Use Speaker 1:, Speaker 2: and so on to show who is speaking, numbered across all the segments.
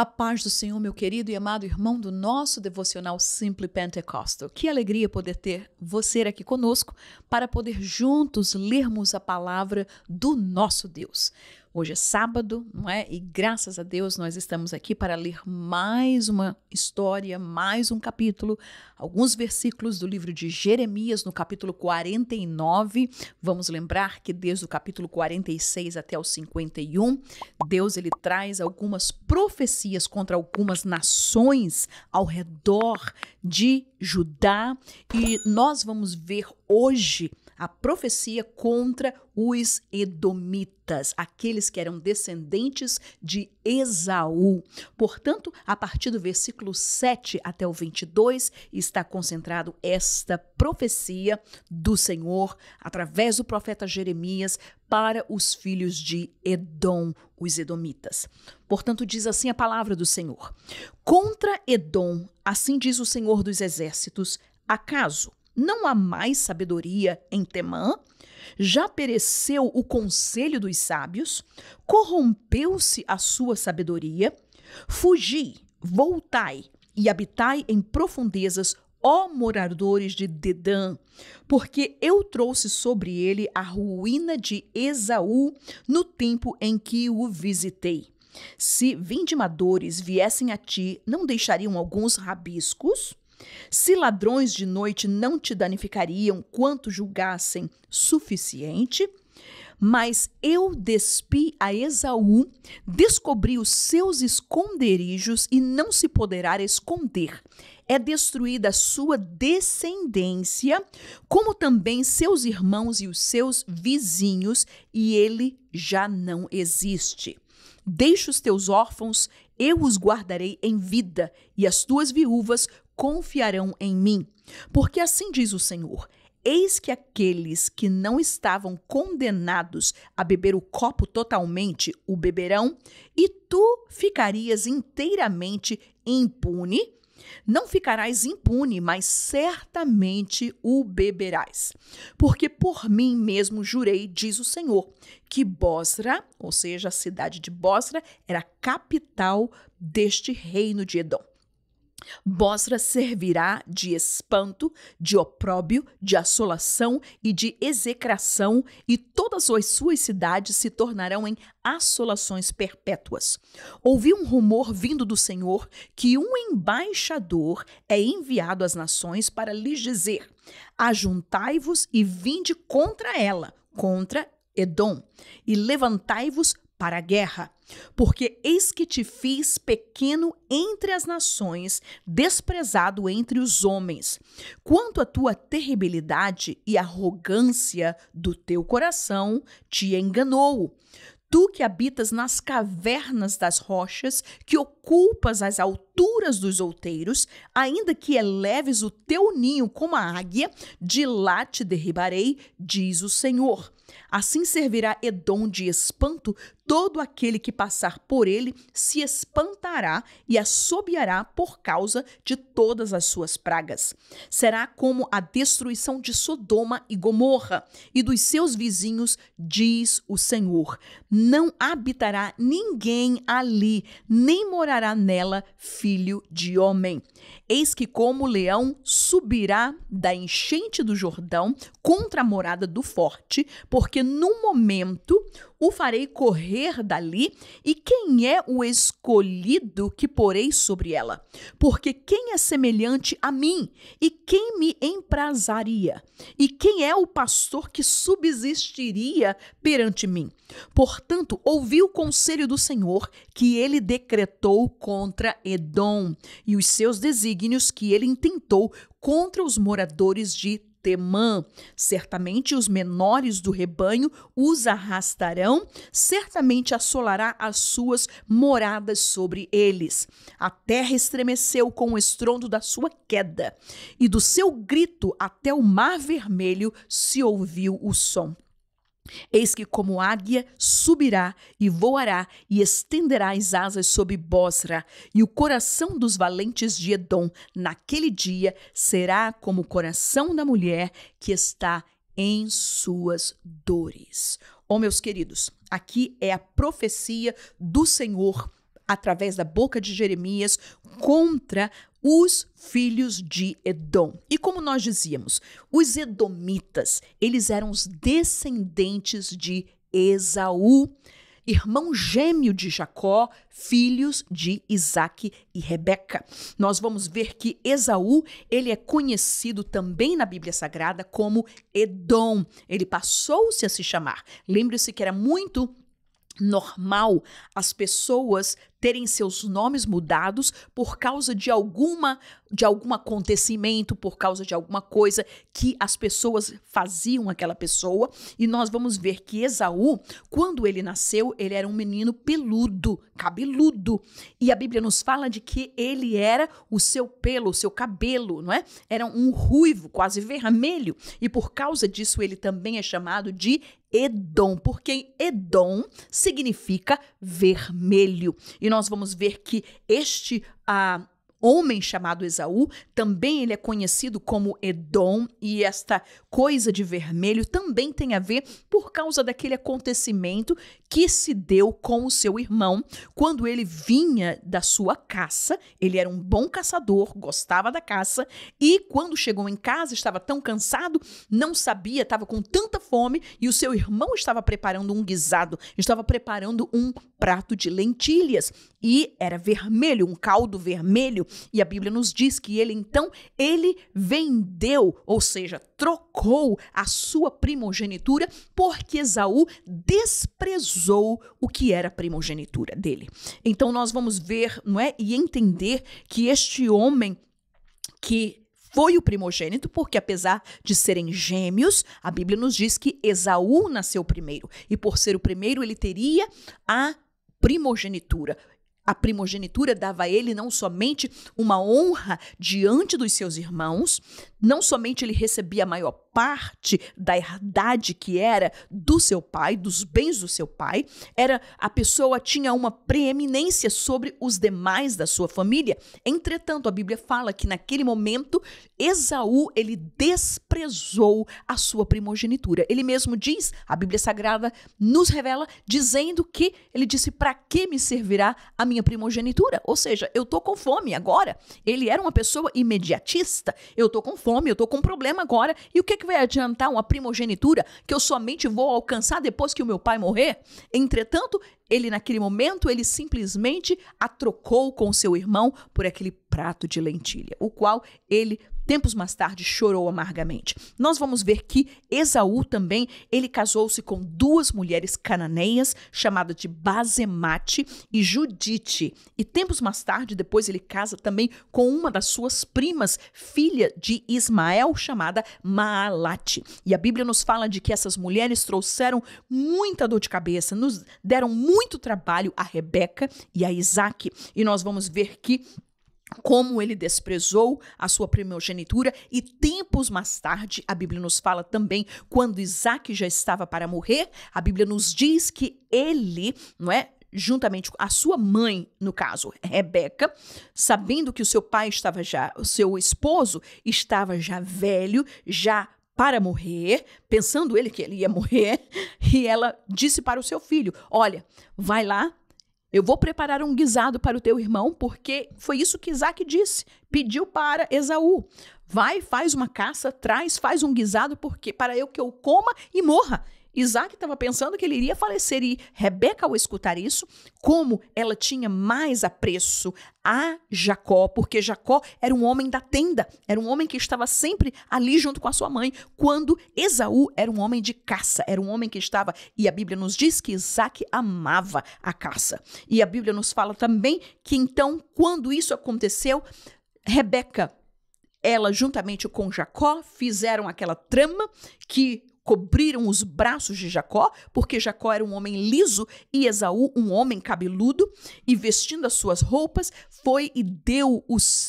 Speaker 1: A paz do Senhor, meu querido e amado irmão do nosso devocional Simply Pentecostal. Que alegria poder ter você aqui conosco para poder juntos lermos a palavra do nosso Deus. Hoje é sábado, não é? E graças a Deus nós estamos aqui para ler mais uma história, mais um capítulo, alguns versículos do livro de Jeremias, no capítulo 49. Vamos lembrar que desde o capítulo 46 até o 51, Deus ele traz algumas profecias contra algumas nações ao redor de Judá e nós vamos ver hoje a profecia contra os edomitas, aqueles que eram descendentes de Esaú. Portanto, a partir do versículo 7 até o 22, está concentrado esta profecia do Senhor, através do profeta Jeremias, para os filhos de Edom, os edomitas. Portanto, diz assim a palavra do Senhor: contra Edom, assim diz o Senhor dos Exércitos, acaso não há mais sabedoria em Temã? Já pereceu o conselho dos sábios? Corrompeu-se a sua sabedoria? Fugi, voltai e habitai em profundezas, ó moradores de Dedã, porque eu trouxe sobre ele a ruína de Esaú no tempo em que o visitei. Se vindimadores viessem a ti, não deixariam alguns rabiscos? Se ladrões de noite não te danificariam quanto julgassem suficiente? Mas eu despi a Esaú, descobri os seus esconderijos e não se poderá esconder. É destruída a sua descendência, como também seus irmãos e os seus vizinhos, e ele já não existe. Deixa os teus órfãos, eu os guardarei em vida, e as tuas viúvas confiarão em mim. Porque assim diz o Senhor: eis que aqueles que não estavam condenados a beber o copo totalmente o beberão, e tu ficarias inteiramente impune. Não ficarás impune, mas certamente o beberás. Porque por mim mesmo jurei, diz o Senhor, que Bosra, ou seja, a cidade de Bosra, era a capital deste reino de Edom. Bosra servirá de espanto, de opróbio, de assolação e de execração, e todas as suas cidades se tornarão em assolações perpétuas. Ouvi um rumor vindo do Senhor que um embaixador é enviado às nações para lhes dizer: ajuntai-vos e vinde contra ela, contra Edom, e levantai-vos para a guerra, porque eis que te fiz pequeno entre as nações, desprezado entre os homens. Quanto à tua terribilidade e arrogância do teu coração, te enganou. Tu que habitas nas cavernas das rochas, que ocupas as alturas dos outeiros, ainda que eleves o teu ninho como a águia, de lá te derribarei, diz o Senhor. Assim servirá Edom de espanto, todo aquele que passar por ele se espantará e assobiará por causa de todas as suas pragas. Será como a destruição de Sodoma e Gomorra e dos seus vizinhos, diz o Senhor. Não habitará ninguém ali, nem morará nela filho de homem. Eis que como o leão subirá da enchente do Jordão contra a morada do forte, porque no momento o farei correr dali, e quem é o escolhido que porei sobre ela? Porque quem é semelhante a mim, e quem me emprazaria? E quem é o pastor que subsistiria perante mim? Portanto, ouvi o conselho do Senhor que ele decretou contra Edom, e os seus desígnios que ele intentou contra os moradores de Temã. Certamente os menores do rebanho os arrastarão, certamente assolará as suas moradas sobre eles. A terra estremeceu com o estrondo da sua queda, e do seu grito até o mar vermelho se ouviu o som. Eis que como águia subirá e voará e estenderá as asas sobre Bosra, e o coração dos valentes de Edom naquele dia será como o coração da mulher que está em suas dores. Oh, meus queridos, aqui é a profecia do Senhor através da boca de Jeremias, contra os filhos de Edom. E como nós dizíamos, os edomitas, eles eram os descendentes de Esaú, irmão gêmeo de Jacó, filhos de Isaque e Rebeca. Nós vamos ver que Esaú, ele é conhecido também na Bíblia Sagrada como Edom. Ele passou-se a se chamar. Lembre-se que era muito normal as pessoas terem seus nomes mudados por causa de algum acontecimento, por causa de alguma coisa que as pessoas faziam àquela pessoa. E nós vamos ver que Esaú, quando ele nasceu, ele era um menino peludo, cabeludo. E a Bíblia nos fala de que ele era o seu pelo, o seu cabelo, não é? Era um ruivo, quase vermelho. E por causa disso, ele também é chamado de Edom, porque Edom significa vermelho. E nós vamos ver que este homem chamado Esaú, também ele é conhecido como Edom, e esta coisa de vermelho também tem a ver por causa daquele acontecimento que se deu com o seu irmão, quando ele vinha da sua caça. Ele era um bom caçador, gostava da caça, e quando chegou em casa estava tão cansado, não sabia, estava com tanta fome, e o seu irmão estava preparando um guisado, estava preparando um prato de lentilhas, e era vermelho, um caldo vermelho. E a Bíblia nos diz que ele vendeu, ou seja, trocou a sua primogenitura, porque Esaú desprezou o que era a primogenitura dele. Então nós vamos ver, não é? E entender que este homem que foi o primogênito, porque apesar de serem gêmeos, a Bíblia nos diz que Esaú nasceu primeiro, e por ser o primeiro ele teria a primogenitura. A primogenitura dava a ele não somente uma honra diante dos seus irmãos, não somente ele recebia a maior parte da herdade que era do seu pai, dos bens do seu pai, a pessoa tinha uma preeminência sobre os demais da sua família. Entretanto, a Bíblia fala que naquele momento, Esaú, ele desprezou a sua primogenitura. Ele mesmo diz, a Bíblia Sagrada nos revela, dizendo que ele disse: para que me servirá a minha primogenitura? Ou seja, eu estou com fome agora. Ele era uma pessoa imediatista. Eu estou com fome, eu estou com um problema agora. E o que vai adiantar uma primogenitura que eu somente vou alcançar depois que o meu pai morrer? Entretanto, ele naquele momento, ele simplesmente a trocou com seu irmão por aquele prato de lentilha, o qual ele, tempos mais tarde, chorou amargamente. Nós vamos ver que Esaú também, ele casou-se com duas mulheres cananeias, chamadas de Basemate e Judite. E tempos mais tarde, depois ele casa também com uma das suas primas, filha de Ismael, chamada Maalate. E a Bíblia nos fala de que essas mulheres trouxeram muita dor de cabeça, nos deram muito trabalho a Rebeca e a Isaque. E nós vamos ver que como ele desprezou a sua primogenitura, e tempos mais tarde, a Bíblia nos fala também, quando Isaque já estava para morrer, a Bíblia nos diz que ele, não é? Juntamente com a sua mãe, no caso, Rebeca, sabendo que o seu esposo estava já velho, já para morrer, pensando ele que ele ia morrer, e ela disse para o seu filho: olha, vai lá, eu vou preparar um guisado para o teu irmão, porque foi isso que Isaque disse, pediu para Esaú. Vai, faz uma caça, faz um guisado, porque para que eu coma e morra. Isaque estava pensando que ele iria falecer, e Rebeca, ao escutar isso, como ela tinha mais apreço a Jacó, porque Jacó era um homem da tenda, era um homem que estava sempre ali junto com a sua mãe, quando Esaú era um homem de caça, era um homem que estava, e a Bíblia nos diz que Isaque amava a caça. E a Bíblia nos fala também que então, quando isso aconteceu, Rebeca, ela juntamente com Jacó, fizeram aquela trama que cobriram os braços de Jacó, porque Jacó era um homem liso e Esaú um homem cabeludo, e vestindo as suas roupas, foi e deu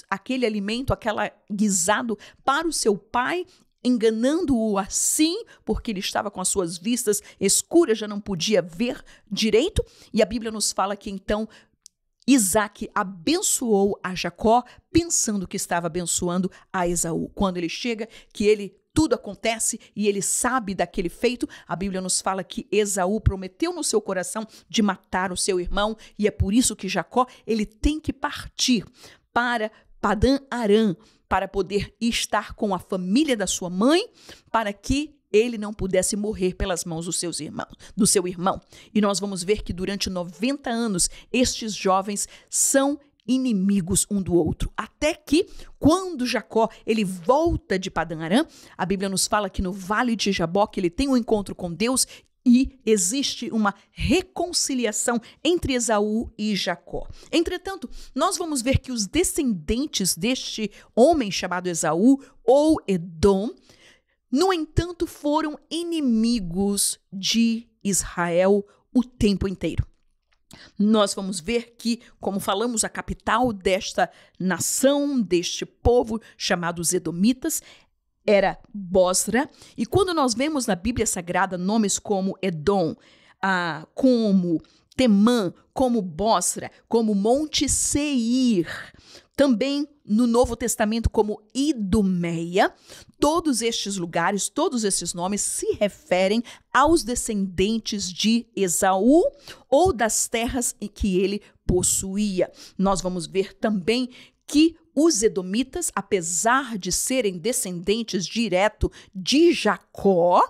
Speaker 1: aquele alimento, aquela guisado para o seu pai, enganando-o assim, porque ele estava com as suas vistas escuras, já não podia ver direito. E a Bíblia nos fala que então Isaque abençoou a Jacó, pensando que estava abençoando a Esaú. Quando ele chega, que ele tudo acontece e ele sabe daquele feito. A Bíblia nos fala que Esaú prometeu no seu coração de matar o seu irmão, e é por isso que Jacó ele tem que partir para Padã-Arã para poder estar com a família da sua mãe, para que ele não pudesse morrer pelas mãos do seu irmão. E nós vamos ver que durante 90 anos estes jovens são inimigos um do outro, até que quando Jacó ele volta de Padã-Arã, a Bíblia nos fala que no Vale de Jaboque ele tem um encontro com Deus e existe uma reconciliação entre Esaú e Jacó. Entretanto, nós vamos ver que os descendentes deste homem chamado Esaú ou Edom, no entanto, foram inimigos de Israel o tempo inteiro. Nós vamos ver que, como falamos, a capital desta nação, deste povo chamado os Edomitas, era Bosra. E quando nós vemos na Bíblia Sagrada nomes como Edom, como Temã, como Bosra, como Monte Seir, também no Novo Testamento como Idumeia, todos estes lugares, todos esses nomes se referem aos descendentes de Esaú ou das terras em que ele possuía. Nós vamos ver também que os edomitas, apesar de serem descendentes direto de Jacó,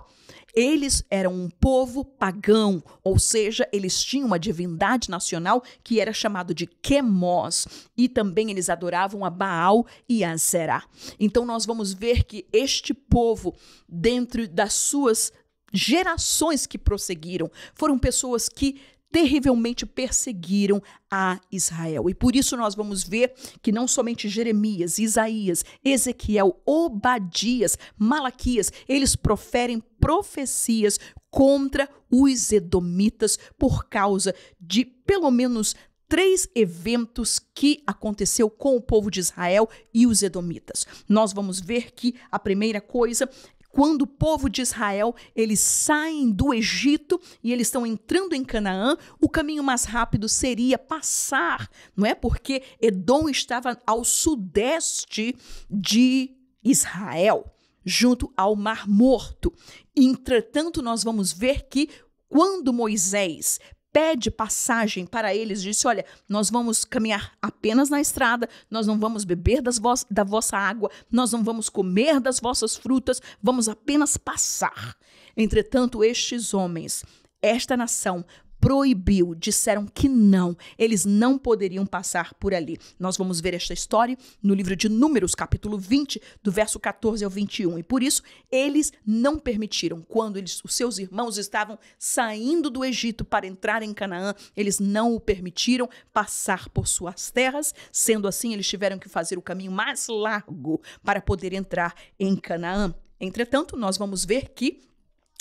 Speaker 1: eles eram um povo pagão, ou seja, eles tinham uma divindade nacional que era chamado de Quemos, e também eles adoravam a Baal e a Zerá. Então nós vamos ver que este povo, dentro das suas gerações que prosseguiram, foram pessoas que terrivelmente perseguiram a Israel. E por isso nós vamos ver que não somente Jeremias, Isaías, Ezequiel, Obadias, Malaquias, eles proferem profecias contra os edomitas por causa de pelo menos 3 eventos que aconteceu com o povo de Israel e os edomitas. Nós vamos ver que a primeira coisa, quando o povo de Israel, eles saem do Egito e eles estão entrando em Canaã, o caminho mais rápido seria passar, não é? Porque Edom estava ao sudeste de Israel, junto ao Mar Morto. Entretanto, nós vamos ver que quando Moisés pede passagem para eles, disse, olha, nós vamos caminhar apenas na estrada, nós não vamos beber da vossa água, nós não vamos comer das vossas frutas, vamos apenas passar. Entretanto, estes homens, esta nação, proibiu, disseram que não, eles não poderiam passar por ali. Nós vamos ver esta história no livro de Números, capítulo 20, do verso 14 ao 21. E por isso, eles não permitiram, quando os seus irmãos estavam saindo do Egito para entrar em Canaã, eles não o permitiram passar por suas terras. Sendo assim, eles tiveram que fazer o caminho mais largo para poder entrar em Canaã. Entretanto, nós vamos ver que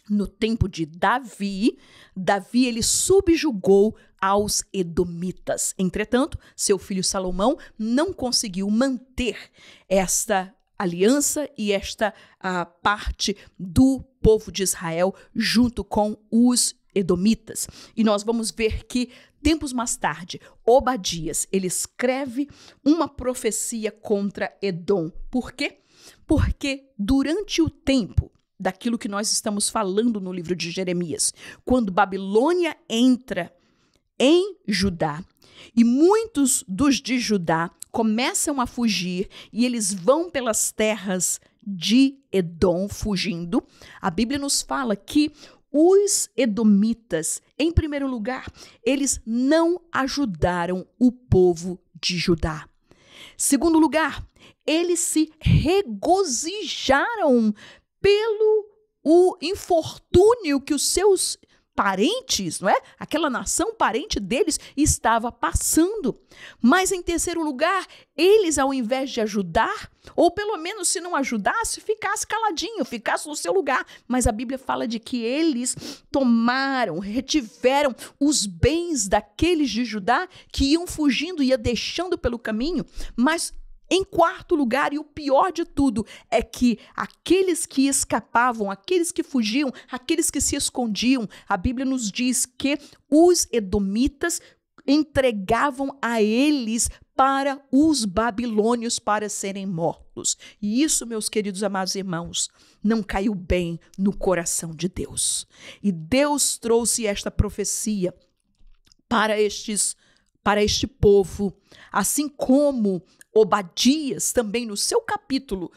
Speaker 1: no tempo de Davi ele subjugou aos edomitas. Entretanto, seu filho Salomão não conseguiu manter esta aliança e esta parte do povo de Israel junto com os edomitas. E nós vamos ver que tempos mais tarde, Obadias, ele escreve uma profecia contra Edom. Por quê? Porque durante o tempo daquilo que nós estamos falando no livro de Jeremias, quando Babilônia entra em Judá e muitos dos de Judá começam a fugir e eles vão pelas terras de Edom fugindo, a Bíblia nos fala que os edomitas, em primeiro lugar, eles não ajudaram o povo de Judá. Segundo lugar, eles se regozijaram pelo o infortúnio que os seus parentes, não é? Aquela nação parente deles estava passando. Mas em terceiro lugar, eles ao invés de ajudar, ou pelo menos se não ajudasse, ficasse caladinho, ficasse no seu lugar. Mas a Bíblia fala de que eles retiveram os bens daqueles de Judá que iam fugindo, ia deixando pelo caminho, mas em quarto lugar, e o pior de tudo, é que aqueles que escapavam, aqueles que fugiam, aqueles que se escondiam, a Bíblia nos diz que os edomitas entregavam a eles para os babilônios para serem mortos. E isso, meus queridos amados irmãos, não caiu bem no coração de Deus. E Deus trouxe esta profecia para este povo, assim como Obadias, também no seu capítulo,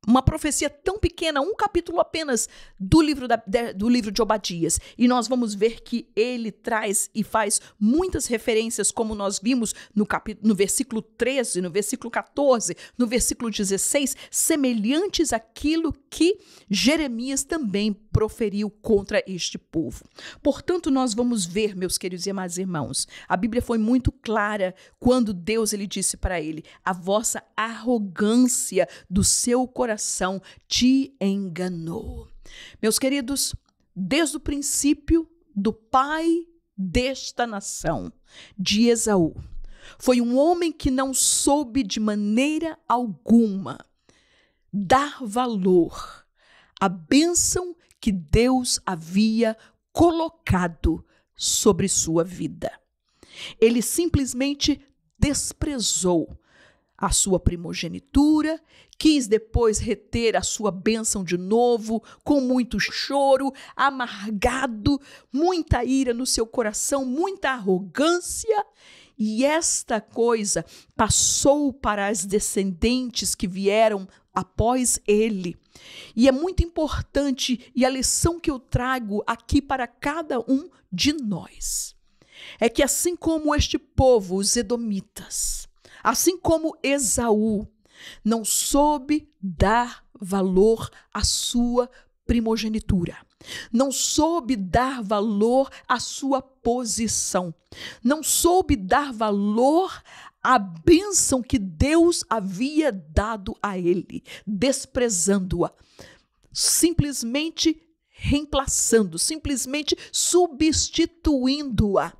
Speaker 1: uma profecia tão pequena, um capítulo apenas do livro de Obadias. E nós vamos ver que ele traz e faz muitas referências, como nós vimos no versículo 13, no versículo 14, no versículo 16, semelhantes àquilo que Jeremias também proferiu contra este povo. Portanto, nós vamos ver, meus queridos e amados irmãos, a Bíblia foi muito clara quando Deus ele disse para ele: a vossa arrogância do seu coração te enganou. Meus queridos, desde o princípio do pai desta nação, de Esaú, foi um homem que não soube de maneira alguma dar valor à bênção que Deus havia colocado sobre sua vida. Ele simplesmente desprezou a sua primogenitura, quis depois reter a sua bênção de novo, com muito choro, amargado, muita ira no seu coração, muita arrogância, e esta coisa passou para as descendentes que vieram após ele. E é muito importante, e a lição que eu trago aqui para cada um de nós, é que assim como este povo, os edomitas, assim como Esaú, não soube dar valor à sua primogenitura, não soube dar valor à sua posição, não soube dar valor à bênção que Deus havia dado a ele, desprezando-a, simplesmente reemplaçando, simplesmente substituindo-a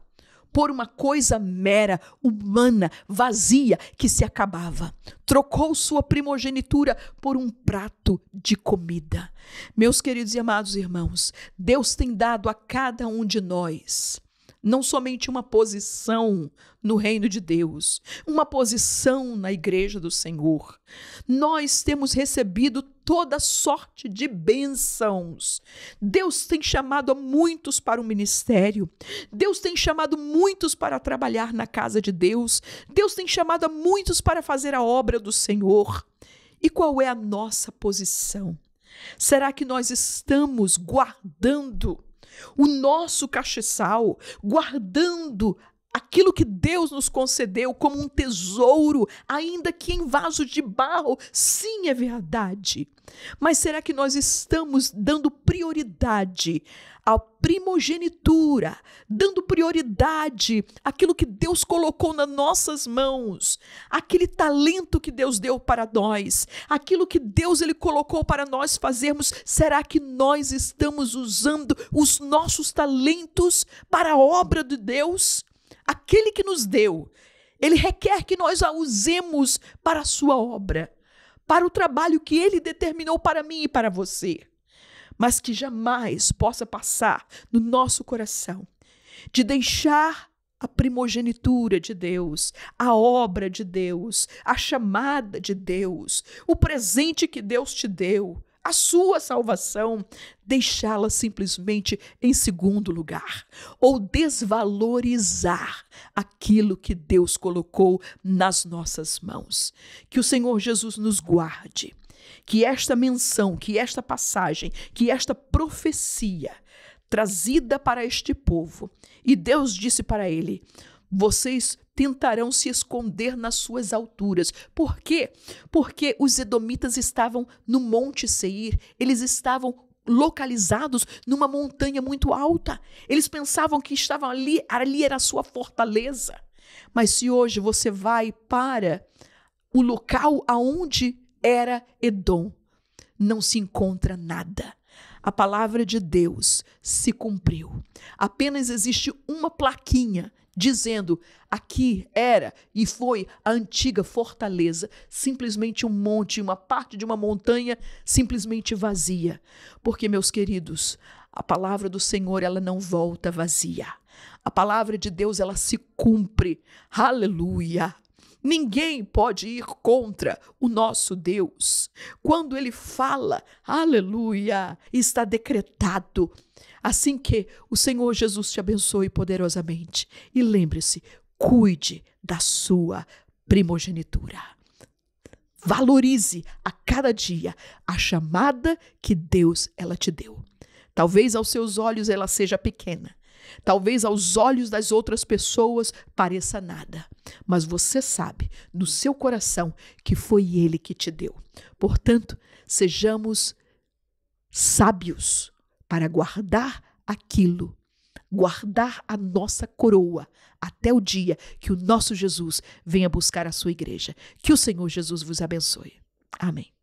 Speaker 1: por uma coisa mera, humana, vazia, que se acabava. Trocou sua primogenitura por um prato de comida. Meus queridos e amados irmãos, Deus tem dado a cada um de nós não somente uma posição no reino de Deus, uma posição na igreja do Senhor. Nós temos recebido toda sorte de bênçãos. Deus tem chamado a muitos para o ministério. Deus tem chamado muitos para trabalhar na casa de Deus. Deus tem chamado a muitos para fazer a obra do Senhor. E qual é a nossa posição? Será que nós estamos guardando o nosso castiçal, guardando aquilo que Deus nos concedeu como um tesouro, ainda que em vaso de barro? Sim, é verdade. Mas será que nós estamos dando prioridade à primogenitura, dando prioridade àquilo que Deus colocou nas nossas mãos, aquele talento que Deus deu para nós, aquilo que Deus ele colocou para nós fazermos? Será que nós estamos usando os nossos talentos para a obra de Deus? Aquele que nos deu, ele requer que nós a usemos para a sua obra, para o trabalho que ele determinou para mim e para você, mas que jamais possa passar no nosso coração de deixar a primogenitura de Deus, a obra de Deus, a chamada de Deus, o presente que Deus te deu, a sua salvação, deixá-la simplesmente em segundo lugar, ou desvalorizar aquilo que Deus colocou nas nossas mãos. Que o Senhor Jesus nos guarde, que esta menção, que esta passagem, que esta profecia trazida para este povo, e Deus disse para ele: vocês tentarão se esconder nas suas alturas. Por quê? Porque os edomitas estavam no Monte Seir, eles estavam localizados numa montanha muito alta. Eles pensavam que estavam ali era a sua fortaleza. Mas se hoje você vai para o local aonde era Edom, não se encontra nada. A palavra de Deus se cumpriu. Apenas existe uma plaquinha dizendo: aqui era e foi a antiga fortaleza, simplesmente um monte, uma parte de uma montanha simplesmente vazia. Porque, meus queridos, a palavra do Senhor, ela não volta vazia. A palavra de Deus, ela se cumpre. Aleluia! Ninguém pode ir contra o nosso Deus. Quando ele fala, aleluia, está decretado. Assim que o Senhor Jesus te abençoe poderosamente. E lembre-se, cuide da sua primogenitura. Valorize a cada dia a chamada que Deus ela te deu. Talvez aos seus olhos ela seja pequena. Talvez aos olhos das outras pessoas pareça nada. Mas você sabe no seu coração que foi Ele que te deu. Portanto, sejamos sábios para guardar aquilo, guardar a nossa coroa até o dia que o nosso Jesus venha buscar a sua igreja. Que o Senhor Jesus vos abençoe. Amém.